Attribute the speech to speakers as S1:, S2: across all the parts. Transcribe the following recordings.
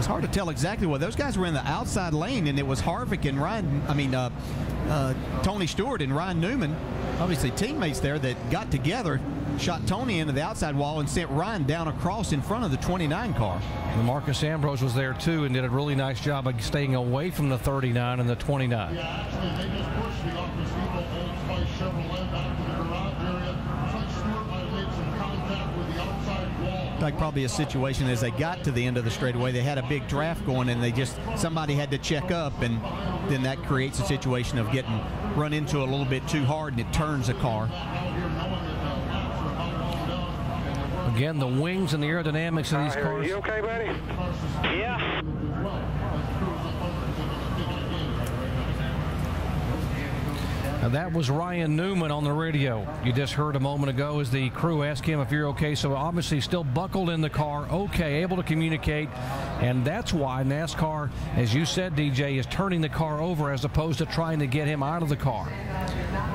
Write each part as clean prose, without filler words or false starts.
S1: It's hard to tell exactly what. Those guys were in the outside lane, and it was Harvick and Tony Stewart and Ryan Newman, obviously teammates there, that got together, shot Tony into the outside wall and sent Ryan down across in front of the 29 car.
S2: And Marcus Ambrose was there too and did a really nice job of staying away from the 39 and the 29.
S3: Yeah, actually, they just pushed the Office Depot Old Spice Chevrolet back to the garage area. Tony Stewart might have made some contact with the outside wall.
S1: Like probably a situation as they got to the end of the straightaway, they had a big draft going, and somebody had to check up, and then that creates a situation of getting run into a little bit too hard, and it turns the car.
S2: Again, the wings and the aerodynamics of these cars.
S4: You okay, buddy? Yeah.
S2: Now that was Ryan Newman on the radio. You just heard a moment ago as the crew asked him if you're okay. So obviously still buckled in the car, okay, able to communicate. And that's why NASCAR, as you said, DJ, is turning the car over as opposed to trying to get him out of the car.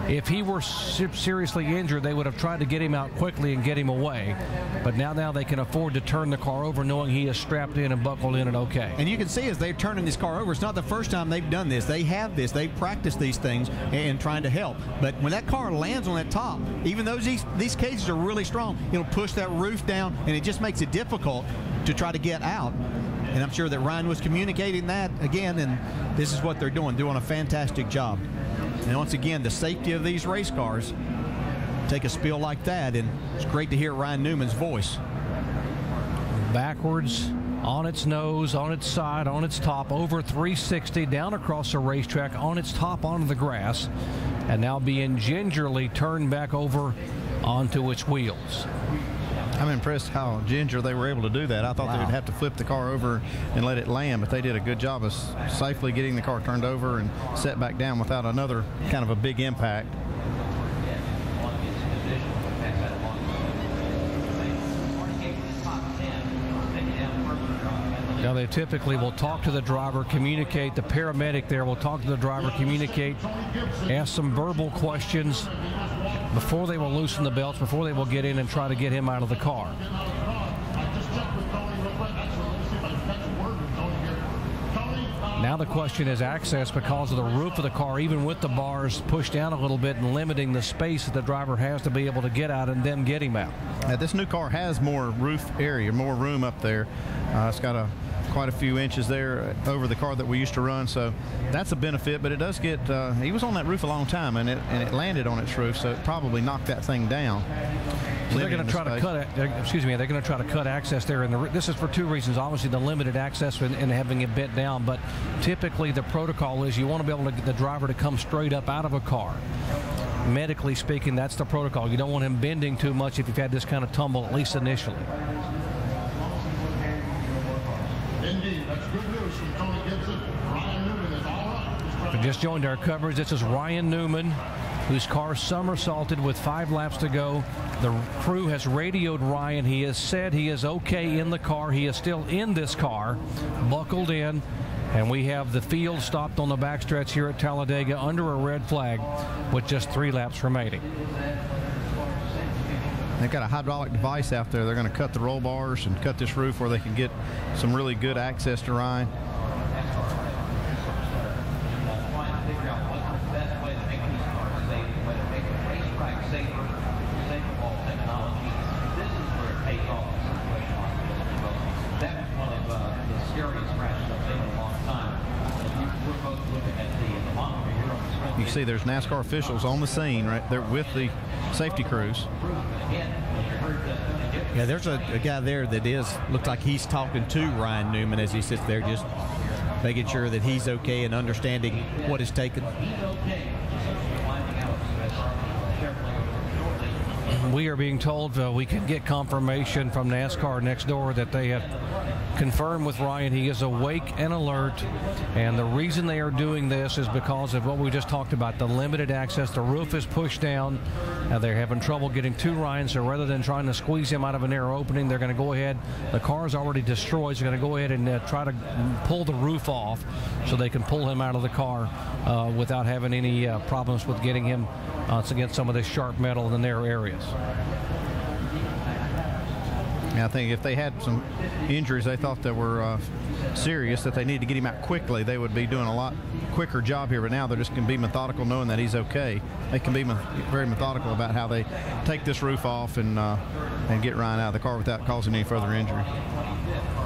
S2: If he were seriously injured, they would have tried to get him out quickly and get him away. But now they can afford to turn the car over knowing he is strapped in and buckled in and okay.
S1: And you can see as they're turning this car over, it's not the first time they've done this. They have this. They've practiced these things and trying to help. But when that car lands on that top, even though these cages are really strong, it'll push that roof down, and it just makes it difficult to try to get out. And I'm sure that Ryan was communicating that again, and this is what they're doing a fantastic job. And once again, the safety of these race cars take a spill like that, and it's great to hear Ryan Newman's voice.
S2: Backwards, on its nose, on its side, on its top, over 360, down across the racetrack, on its top, onto the grass, and now being gingerly turned back over onto its wheels.
S5: I'm impressed how ginger they were able to do that. I thought they would have to flip the car over and let it land, but they did a good job of safely getting the car turned over and set back down without another kind of a big impact.
S2: Now they typically will talk to the driver, communicate. The paramedic there will talk to the driver, communicate, ask some verbal questions before they will loosen the belts, before they will get in and try to get him out of the car. Now the question is access because of the roof of the car, even with the bars pushed down a little bit and limiting the space that the driver has to be able to get out and then get him out.
S5: This new car has more roof area, more room up there. It's got quite a few inches there over the car that we used to run, so that's a benefit. But it does get he was on that roof a long time, and it landed on its roof, so it probably knocked that thing down.
S2: So they're going to try to cut it. They're going to try to cut access there. And this is for two reasons. Obviously, the limited access and having it bent down. But typically, the protocol is you want to be able to get the driver to come straight up out of a car. Medically speaking, that's the protocol. You don't want him bending too much if you've had this kind of tumble, at least initially.
S3: Indeed, that's good news from Tony Gibson. Ryan Newman is all right.
S2: If you just joined our coverage, this is Ryan Newman, whose car somersaulted with 5 laps to go. The crew has radioed Ryan. He has said he is okay in the car. He is still in this car, buckled in, and we have the field stopped on the backstretch here at Talladega under a red flag with just 3 laps remaining.
S5: They've got a hydraulic device out there. They're going to cut the roll bars and cut this roof where they can get some really good access to Ryan. You see there's NASCAR officials on the scene right there with the safety crews.
S1: Yeah, there's a guy there that looks like he's talking to Ryan Newman as he sits there, just making sure that he's okay and understanding what is taken.
S2: We are being told we can get confirmation from NASCAR next door that they have confirmed with Ryan he is awake and alert, and the reason they are doing this is because of what we just talked about, the limited access. The roof is pushed down. Now they're having trouble getting to Ryan, so rather than trying to squeeze him out of a narrow opening, they're going to go ahead. The car is already destroyed, so they're going to go ahead and try to pull the roof off so they can pull him out of the car without having any problems with getting him against some of this sharp metal in the narrow areas.
S5: Yeah, I think if they had some injuries they thought that were serious, that they need to get him out quickly, they would be doing a lot quicker job here. But now they're just going to be methodical, knowing that he's okay. They can be very methodical about how they take this roof off and get Ryan out of the car without causing any further injury.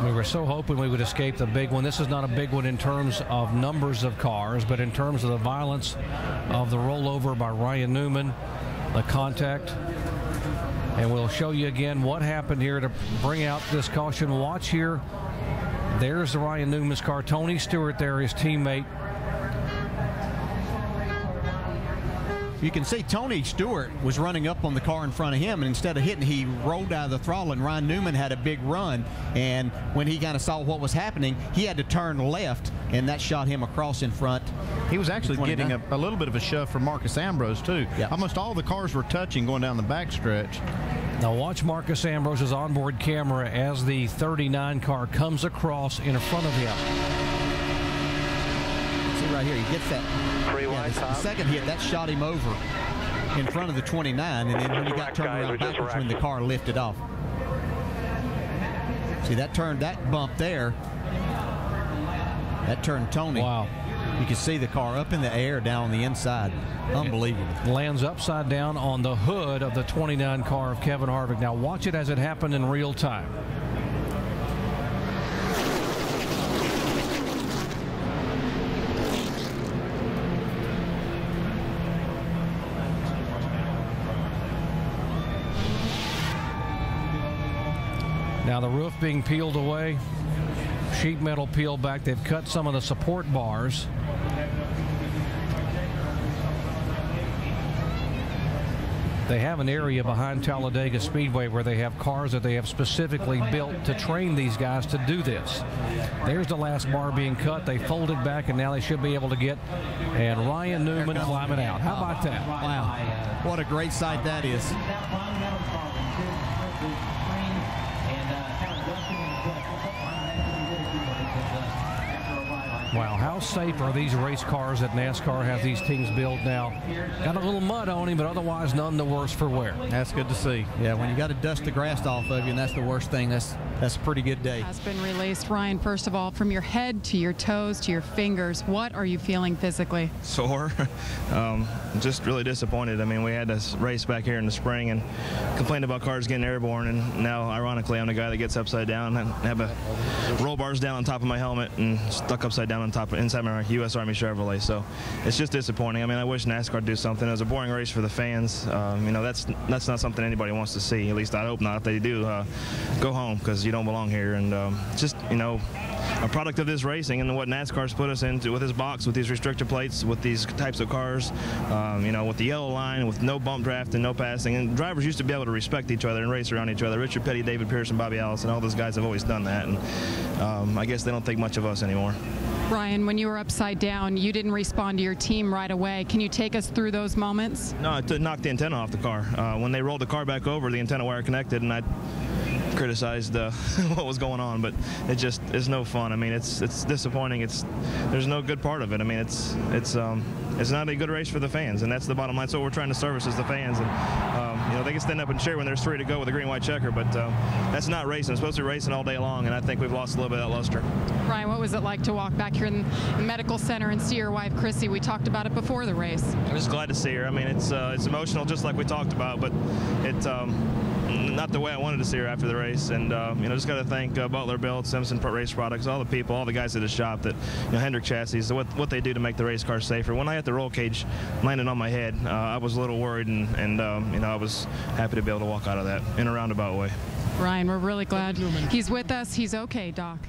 S2: We were so hoping we would escape the big one. This is not a big one in terms of numbers of cars, but in terms of the violence of the rollover by Ryan Newman, the contact. And we'll show you again what happened here to bring out this caution. Watch here. There's the Ryan Newman's car. Tony Stewart there, his teammate.
S1: You can see Tony Stewart was running up on the car in front of him, and instead of hitting, he rolled out of the throttle, and Ryan Newman had a big run. And when he kind of saw what was happening, he had to turn left, and that shot him across in front.
S5: He was actually getting a little bit of a shove from Marcus Ambrose, too.
S1: Yep.
S5: Almost all the cars were touching going down the backstretch.
S2: Now watch Marcus Ambrose's onboard camera as the 39 car comes across in front of him.
S1: See right here, he gets that. The second hit, that shot him over in front of the 29, and then when he got turned around backwards when the car lifted off. See, that bump there, that turned Tony.
S2: Wow.
S1: You can see the car up in the air down on the inside. Unbelievable.
S2: It lands upside down on the hood of the 29 car of Kevin Harvick. Now watch it as it happened in real time. Now the roof being peeled away, sheet metal peeled back. They've cut some of the support bars. They have an area behind Talladega Speedway where they have cars that they have specifically built to train these guys to do this. There's the last bar being cut. They folded back, and now they should be able to get, and Ryan Newman climbing out. How about that?
S1: Wow. What a great sight that is.
S2: Wow, how safe are these race cars that NASCAR has these teams built now? Got a little mud on him, but otherwise none the worse for wear.
S5: That's good to see.
S1: Yeah, when you got to dust the grass off of you, and that's the worst thing, that's a pretty good day.
S6: Has been released. Ryan, first of all, from your head to your toes to your fingers, what are you feeling physically?
S7: Sore. Just really disappointed. I mean, we had this race back here in the spring and complained about cars getting airborne, and now, ironically, I'm the guy that gets upside down and have a roll bars down on top of my helmet and stuck upside down on top inside my U.S. Army Chevrolet. So it's just disappointing. I mean, I wish NASCAR would do something. It was a boring race for the fans. You know, that's not something anybody wants to see. At least I hope not. If they do, go home, because you don't belong here. And just, you know, a product of this racing and what NASCAR's put us into with this box, with these restrictor plates, with these types of cars, you know, with the yellow line, with no bump draft and no passing. And drivers used to be able to respect each other and race around each other. Richard Petty, David Pearson, Bobby Allison, all those guys have always done that. And I guess they don't think much of us anymore.
S6: Ryan, when you were upside down, you didn't respond to your team right away. Can you take us through those moments?
S7: No, it knocked the antenna off the car. When they rolled the car back over, the antenna wire connected, and I criticized what was going on, but it just is no fun. I mean, it's disappointing. There's no good part of it. I mean, it's not a good race for the fans, and that's the bottom line. So we're trying to service as the fans, and you know, they can stand up and cheer when there's 3 to go with a green-white checker, but that's not racing. It's supposed to be racing all day long, and I think we've lost a little bit of that luster.
S6: Ryan, what was it like to walk back here in the medical center and see your wife, Chrissy? We talked about it before the race.
S7: I'm just glad to see her. I mean, it's emotional, just like we talked about, but it's not the way I wanted to see her after the race. And you know, just got to thank Butler Build, Simpson Race Products, all the people, all the guys at the shop, that, you know, Hendrick Chassis, what they do to make the race cars safer. When I had the roll cage landing on my head, I was a little worried, and you know, I was happy to be able to walk out of that in a roundabout way.
S6: Ryan, we're really glad he's with us. He's okay, Doc.